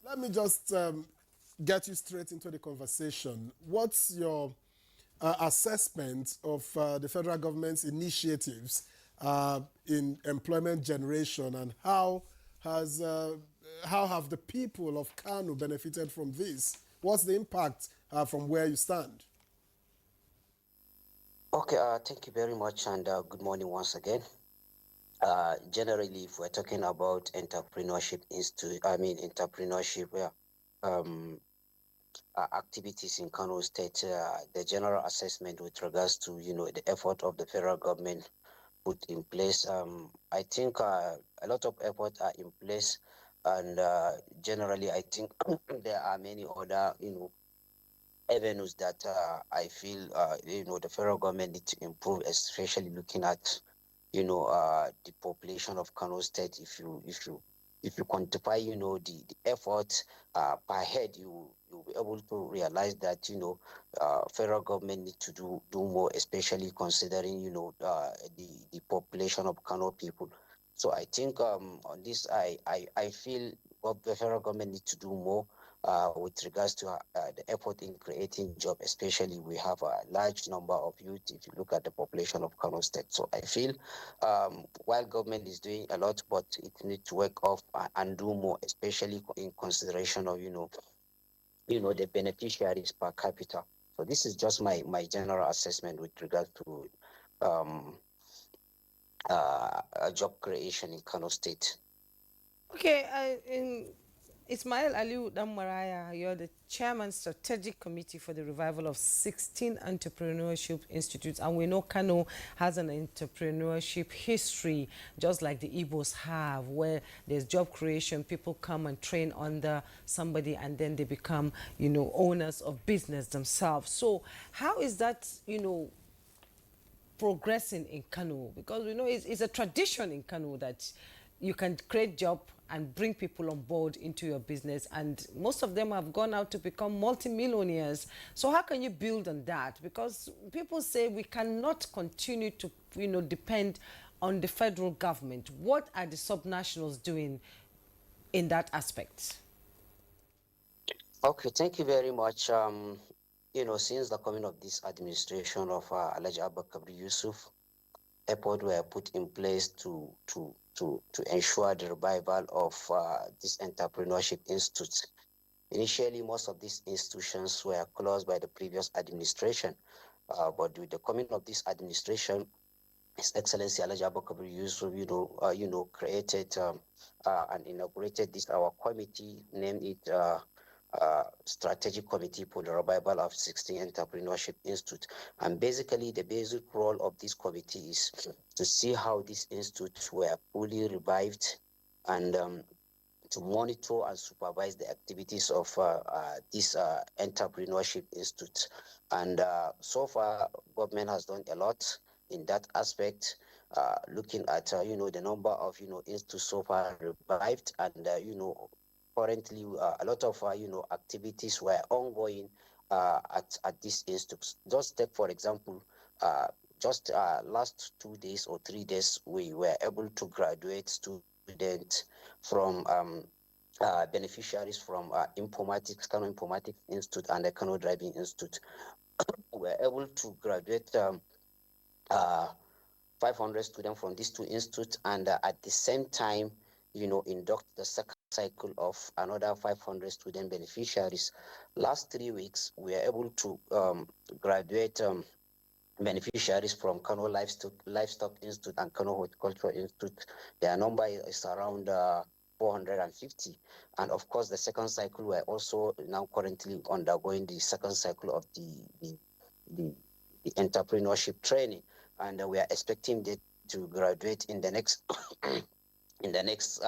let me just get you straight into the conversation. What's your assessment of the federal government's initiatives in employment generation, and has how have the people of Kano benefited from this? What's the impact from where you stand? Okay, thank you very much, and good morning once again. Generally, if we're talking about entrepreneurship entrepreneurship, um, activities in Kano State, the general assessment with regards to the effort of the federal government put in place. I think a lot of efforts are in place, and generally, I think there are many other avenues that I feel the federal government need to improve, especially looking at the population of Kano State. If you quantify the effort per head, you'll be able to realize that federal government need to do more, especially considering the population of Kano people. So I think on this I feel the federal government need to do more with regards to the effort in creating job, especially we have a large number of youth if you look at the population of Kano State. So I feel while government is doing a lot, but it needs to work off and do more, especially in consideration of the beneficiaries per capita. So this is just my general assessment with regards to um, job creation in Kano State. Okay, Ismail Aliu Maraya, you're the chairman strategic committee for the revival of 16 entrepreneurship institutes, and we know Kano has an entrepreneurship history, just like the Igbos have, where there's job creation, people come and train under somebody, and then they become, owners of business themselves. So how is that, progressing in Kano? Because we know it's a tradition in Kano that you can create job and bring people on board into your business, and most of them have gone out to become multimillionaires. So how can you build on that? Because people say we cannot continue to depend on the federal government. What are the subnationals doing in that aspect? Okay, thank you very much. Since the coming of this administration of Alhaji Abakabri Yusuf, efforts were put in place to ensure the revival of this entrepreneurship institute. Initially, most of these institutions were closed by the previous administration, but with the coming of this administration, His Excellency Alhaji Abakabri Yusuf, created and inaugurated this our committee, named it Strategic Committee for the Revival of 16 Entrepreneurship Institute. And basically, the basic role of this committee is to see how these institutes were fully revived and to monitor and supervise the activities of this entrepreneurship institute. And so far, government has done a lot in that aspect, looking at the number of institutes so far revived, and currently a lot of activities were ongoing at this institute. Just take for example, just last 2 days or 3 days, we were able to graduate students from beneficiaries from Kano Informatics Institute and the Kano Driving Institute. We were able to graduate uh, 500 students from these two institutes, and at the same time, induct the second cycle of another 500 student beneficiaries. Last 3 weeks, we were able to graduate beneficiaries from Kano Livestock Institute and Kano Horticultural Institute. Their number is around 450. And of course, the second cycle, we're also now currently undergoing the second cycle of the, the entrepreneurship training. And we are expecting them to graduate in the next in the next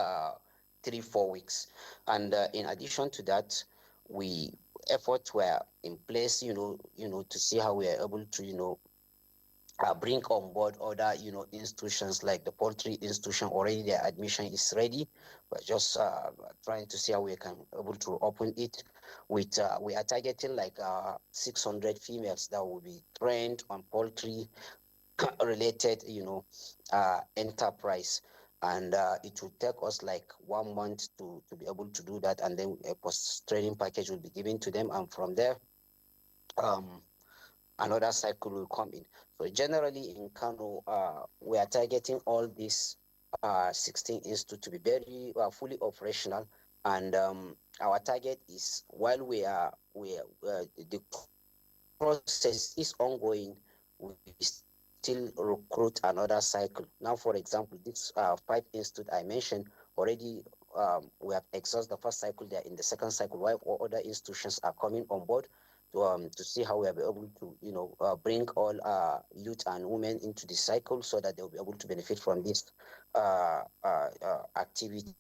3 4 weeks. And in addition to that, we efforts were in place, to see how we are able to, bring on board other institutions like the poultry institution. Already their admission is ready. We're just trying to see how we can able to open it with we are targeting like 600 females that will be trained on poultry related enterprise. and it will take us like 1 month to be able to do that, and then a post-training package will be given to them, and from there another cycle will come in. So generally in Kano, we are targeting all these 16 institutes to be very fully operational, and our target is, while the process is ongoing, we still recruit another cycle. Now, for example, this 5 institute I mentioned already, we have exhausted the first cycle. They are in the second cycle, while all other institutions are coming on board to see how we are able to, bring all youth and women into the cycle so that they will be able to benefit from this activity.